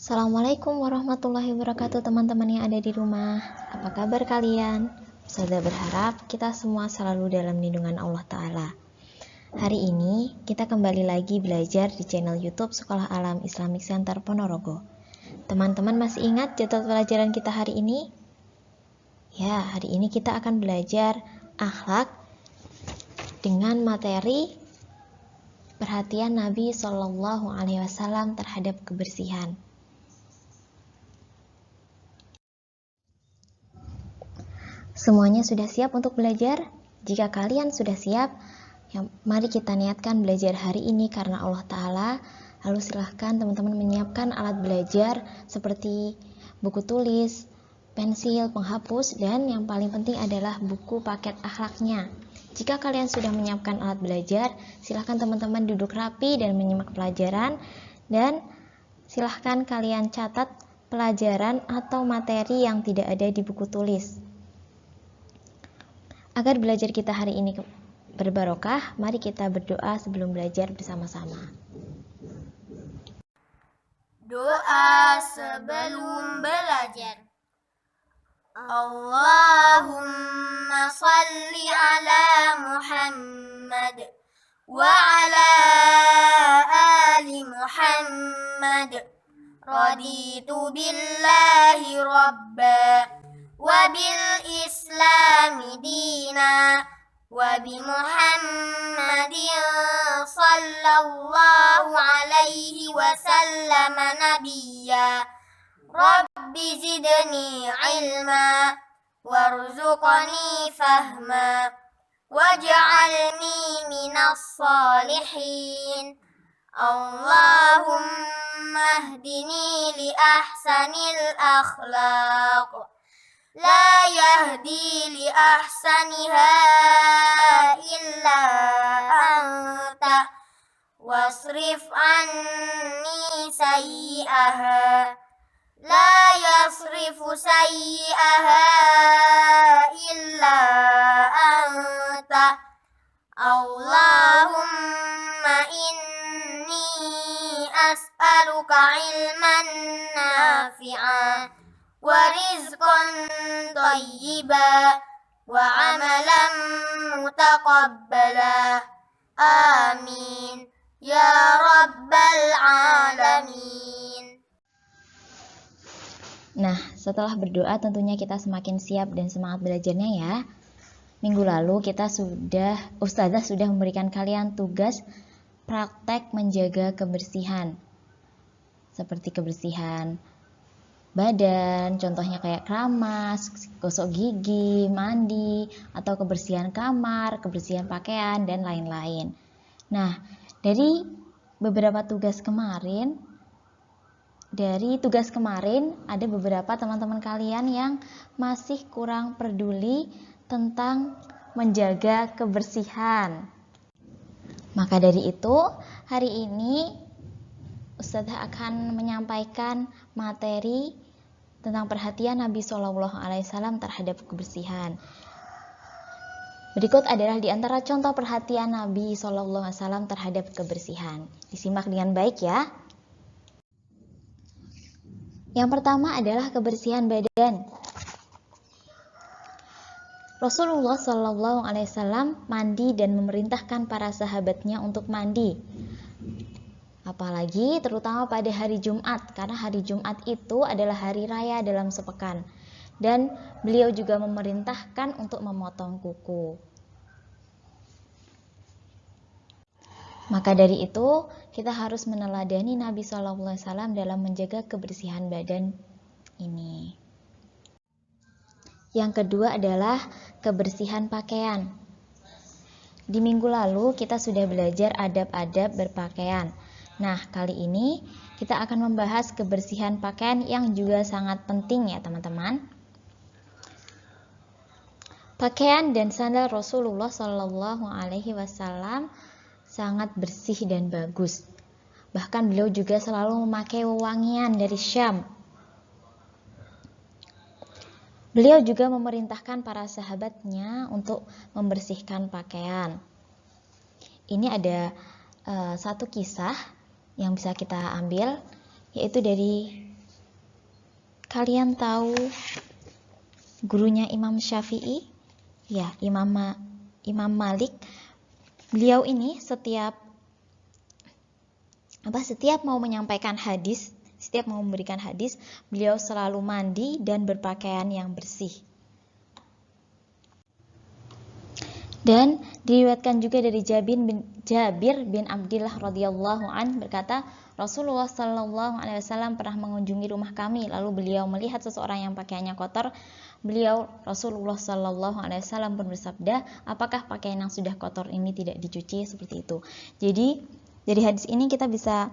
Assalamualaikum warahmatullahi wabarakatuh teman-teman yang ada di rumah. Apa kabar kalian? Ustazah berharap kita semua selalu dalam lindungan Allah Ta'ala. Hari ini kita kembali lagi belajar di channel YouTube Sekolah Alam Islamic Center Ponorogo. Teman-teman masih ingat jadwal pelajaran kita hari ini? Ya, hari ini kita akan belajar akhlak dengan materi perhatian Nabi SAW terhadap kebersihan. Semuanya sudah siap untuk belajar? Jika kalian sudah siap, mari kita niatkan belajar hari ini karena Allah Ta'ala. Lalu silahkan teman-teman menyiapkan alat belajar seperti buku tulis, pensil, penghapus, dan yang paling penting adalah buku paket akhlaknya. Jika kalian sudah menyiapkan alat belajar, silahkan teman-teman duduk rapi dan menyimak pelajaran, dan silahkan kalian catat pelajaran atau materi yang tidak ada di buku tulis. Agar belajar kita hari ini berbarokah, mari kita berdoa sebelum belajar bersama-sama. Doa sebelum belajar. Allahumma salli ala Muhammad wa ala ali Muhammad. Raditu billahi rabba wa bil islami dina wa bi Muhammadin sallallahu alaihi wasallam nabiyya. Rabbi zidni ilma warzuqni fahma waj'alni minas salihin. Allahumma hdini li ahsanil akhlaq la yahdi li ahsaniha illa anta wasrif anni sayyi'aha la yasrifu sayyi'aha illa anta. Allahumma inni as'aluka ilman nafi'a wa rizqan thayyiba wa amalan mutaqabbala. Amin ya rabbal alamin. Nah, setelah berdoa tentunya kita semakin siap dan semangat belajarnya ya. Minggu lalu Ustazah sudah memberikan kalian tugas praktek menjaga kebersihan. Seperti kebersihan badan, contohnya kayak keramas, gosok gigi, mandi, atau kebersihan kamar, kebersihan pakaian, dan lain-lain. Nah, dari tugas kemarin, ada beberapa teman-teman kalian yang masih kurang peduli tentang menjaga kebersihan. Maka dari itu, hari ini Ustazah akan menyampaikan materi tentang perhatian Nabi SAW terhadap kebersihan. Berikut adalah di antara contoh perhatian Nabi SAW terhadap kebersihan. Disimak dengan baik ya. Yang pertama adalah kebersihan badan. Rasulullah SAW mandi dan memerintahkan para sahabatnya untuk mandi. Apalagi terutama pada hari Jumat, karena hari Jumat itu adalah hari raya dalam sepekan. Dan beliau juga memerintahkan untuk memotong kuku. Maka dari itu, kita harus meneladani Nabi SAW dalam menjaga kebersihan badan ini. Yang kedua adalah kebersihan pakaian. Di minggu lalu kita sudah belajar adab-adab berpakaian. Nah, kali ini kita akan membahas kebersihan pakaian yang juga sangat penting ya teman-teman. Pakaian dan sandal Rasulullah SAW sangat bersih dan bagus. Bahkan beliau juga selalu memakai wewangian dari Syam. Beliau juga memerintahkan para sahabatnya untuk membersihkan pakaian. Ini ada satu kisah yang bisa kita ambil, yaitu dari kalian tahu gurunya Imam Syafi'i? Ya, Imam Malik. Beliau ini setiap mau menyampaikan hadis, setiap mau memberikan hadis, beliau selalu mandi dan berpakaian yang bersih. Dan diriwayatkan juga dari Jabir bin Abdillah radhiyallahu an berkata, Rasulullah sallallahu alaihi wasallam pernah mengunjungi rumah kami, lalu beliau melihat seseorang yang pakaiannya kotor. Rasulullah sallallahu alaihi wasallam pun bersabda, apakah pakaian yang sudah kotor ini tidak dicuci? Seperti itu. Jadi dari hadis ini kita bisa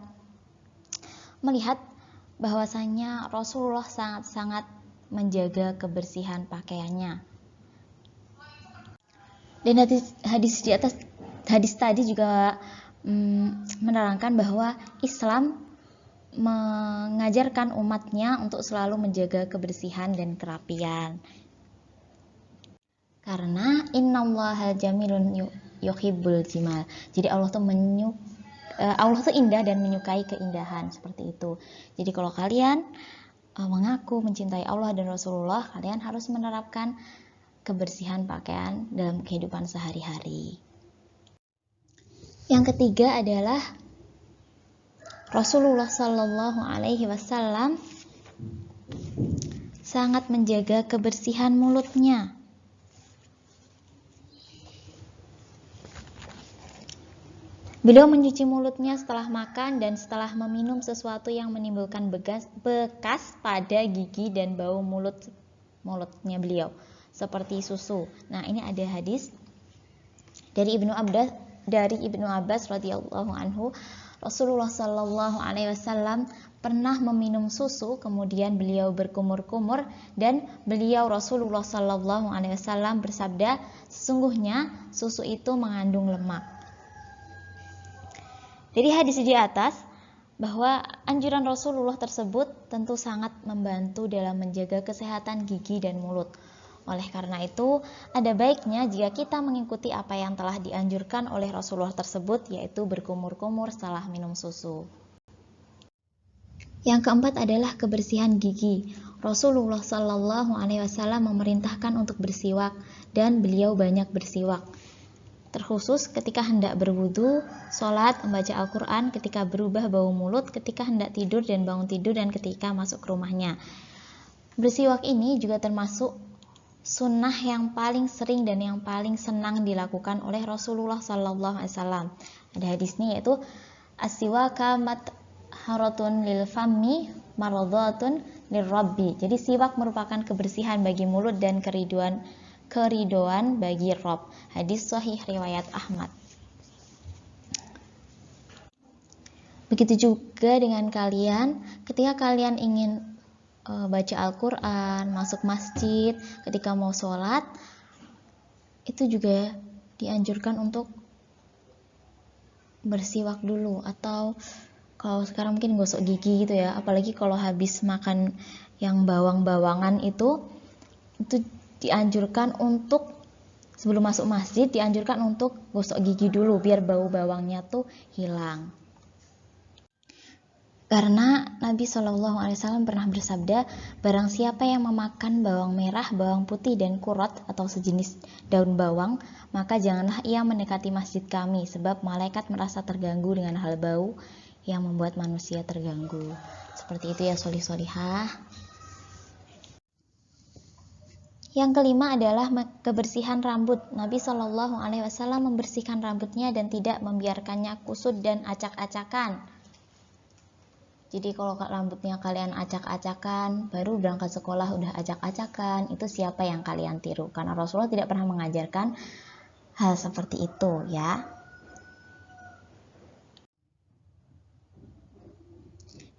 melihat bahwasanya Rasulullah sangat-sangat menjaga kebersihan pakaiannya. Dan hadis tadi juga menerangkan bahwa Islam mengajarkan umatnya untuk selalu menjaga kebersihan dan kerapian. Karena innallaha jamilun yuhibbul jimal. Jadi Allah tuh indah dan menyukai keindahan, seperti itu. Jadi kalau kalian mengaku mencintai Allah dan Rasulullah, kalian harus menerapkan kebersihan pakaian dalam kehidupan sehari-hari. Yang ketiga adalah Rasulullah Shallallahu Alaihi Wasallam sangat menjaga kebersihan mulutnya. Beliau mencuci mulutnya setelah makan dan setelah meminum sesuatu yang menimbulkan bekas pada gigi dan bau mulutnya beliau, seperti susu. Nah, ini ada hadis dari Ibnu Abbas radhiyallahu anhu, Rasulullah sallallahu alaihi wasallam pernah meminum susu, kemudian beliau berkumur-kumur dan Rasulullah sallallahu alaihi wasallam bersabda, sesungguhnya susu itu mengandung lemak. Dari hadis di atas bahwa anjuran Rasulullah tersebut tentu sangat membantu dalam menjaga kesehatan gigi dan mulut. Oleh karena itu, ada baiknya jika kita mengikuti apa yang telah dianjurkan oleh Rasulullah tersebut, yaitu berkumur-kumur setelah minum susu. Yang keempat adalah kebersihan gigi. Rasulullah Shallallahu Alaihi Wasallam memerintahkan untuk bersiwak dan beliau banyak bersiwak. Terkhusus ketika hendak berwudu, sholat, membaca Al-Quran, ketika berubah bau mulut, ketika hendak tidur dan bangun tidur, dan ketika masuk ke rumahnya. Bersiwak ini juga termasuk sunnah yang paling sering dan yang paling senang dilakukan oleh Rasulullah Sallallahu Alaihi Wasallam. Ada hadisnya yaitu as-siwaka matharatun lil fammi maradhatun lirabbi. Jadi siwak merupakan kebersihan bagi mulut dan keriduan bagi Rabb. Hadis sahih riwayat Ahmad. Begitu juga dengan kalian, ketika kalian ingin baca Al-Quran, masuk masjid, ketika mau sholat, itu juga dianjurkan untuk bersiwak dulu, atau kalau sekarang mungkin gosok gigi gitu ya, apalagi kalau habis makan yang bawang-bawangan itu dianjurkan untuk sebelum masuk masjid, dianjurkan untuk gosok gigi dulu biar bau bawangnya tuh hilang. Karena Nabi SAW pernah bersabda, barang siapa yang memakan bawang merah, bawang putih, dan kurot atau sejenis daun bawang, maka janganlah ia mendekati masjid kami, sebab malaikat merasa terganggu dengan hal bau yang membuat manusia terganggu. Seperti itu ya solih-solihah. Yang kelima adalah kebersihan rambut. Nabi Shallallahu Alaihi Wasallam membersihkan rambutnya dan tidak membiarkannya kusut dan acak-acakan. Jadi kalau rambutnya kalian acak-acakan, baru berangkat sekolah udah acak-acakan, itu siapa yang kalian tiru? Karena Rasulullah tidak pernah mengajarkan hal seperti itu ya.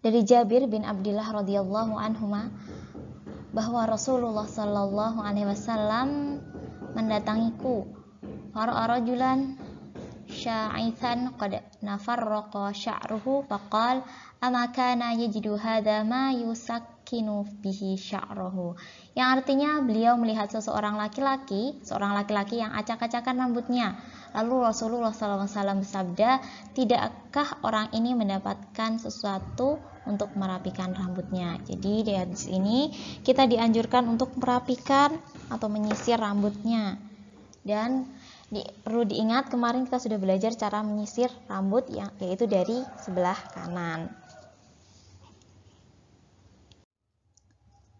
Dari Jabir bin Abdillah radhiyallahu anhuma bahwa Rasulullah Shallallahu Alaihi Wasallam mendatangiku, fara'a rajulan sya'ithan qad nafarraqa sya'ruhu faqal ama kana yajidu hadha ma yuhakkinu bihi sya'rahu, yang artinya beliau melihat seorang laki-laki yang acak-acakan rambutnya. Lalu Rasulullah SAW bersabda, tidakkah orang ini mendapatkan sesuatu untuk merapikan rambutnya? Jadi di hadis ini kita dianjurkan untuk merapikan atau menyisir rambutnya. Dan perlu diingat, kemarin kita sudah belajar cara menyisir rambut yaitu dari sebelah kanan.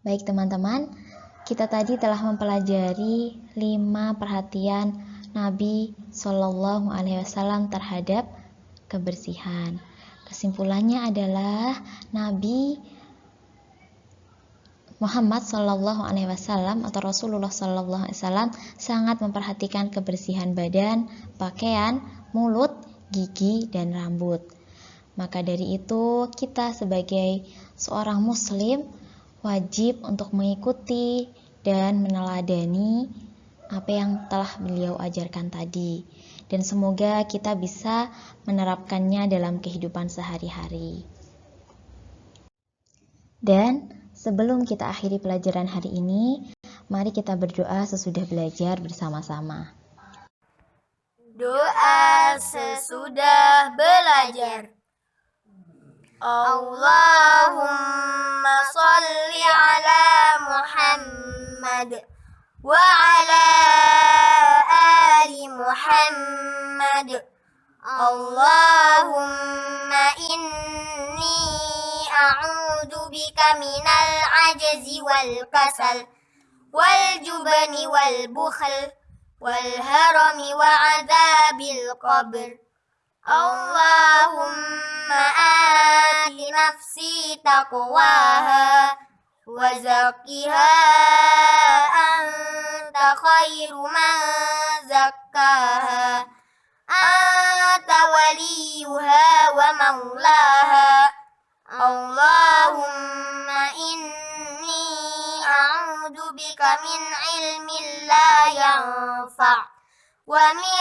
Baik teman-teman, kita tadi telah mempelajari 5 perhatian Nabi Shallallahu Alaihi Wasallam terhadap kebersihan. Kesimpulannya adalah Nabi Muhammad Shallallahu Alaihi Wasallam atau Rasulullah Shallallahu Alaihi Wasallam sangat memperhatikan kebersihan badan, pakaian, mulut, gigi, dan rambut. Maka dari itu kita sebagai seorang muslim wajib untuk mengikuti dan meneladani apa yang telah beliau ajarkan tadi, dan semoga kita bisa menerapkannya dalam kehidupan sehari-hari. Dan sebelum kita akhiri pelajaran hari ini, mari kita berdoa sesudah belajar bersama-sama. Doa sesudah belajar. Allahumma sholli ala Muhammad wa ala ali Muhammad. Allahumma inni a'udzu bika minal ajzi wal kasal wal jubni wal bukhl wal harami wa adzabil qabr. Allahumma ati nafsi taqwaha wa zakkiha anta khairu man zakkaha anta waliyuha wa maulaha. Allahumma inni a'udzu bika min ilmin la yanfa' wa min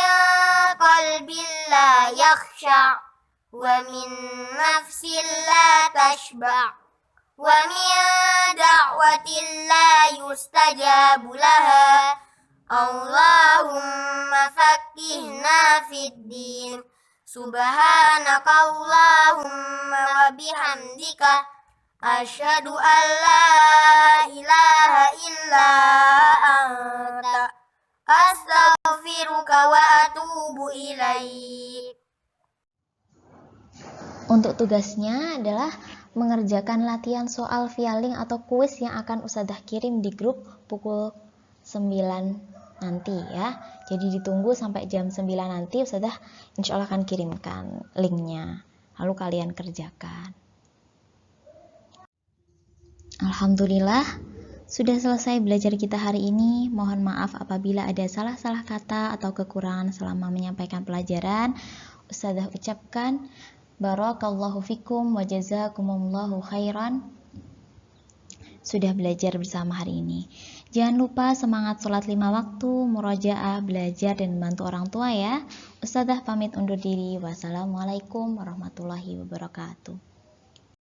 qalbin la yakhsha' wa min nafsin la tashba' wa min da'watin la yustajabu laha. Allahumma faqqihna fid din. Subhanaka Allahumma wa bihamdika asyhadu an la ilaha illa anta astaghfiruka wa atubu ilaik. Untuk tugasnya adalah mengerjakan latihan soal fialing atau kuis yang akan Ustadzah kirim di grup pukul 9 nanti ya. Jadi ditunggu sampai jam 9 nanti, Ustadzah insya Allah akan kirimkan linknya. Lalu kalian kerjakan. Alhamdulillah, sudah selesai belajar kita hari ini. Mohon maaf apabila ada salah-salah kata atau kekurangan selama menyampaikan pelajaran. Ustadzah ucapkan barakallahu fikum wa jazakumullahu khairan. Sudah belajar bersama hari ini. Jangan lupa semangat sholat 5 waktu, murojaah, belajar, dan membantu orang tua ya. Ustadzah pamit undur diri. Wassalamualaikum warahmatullahi wabarakatuh.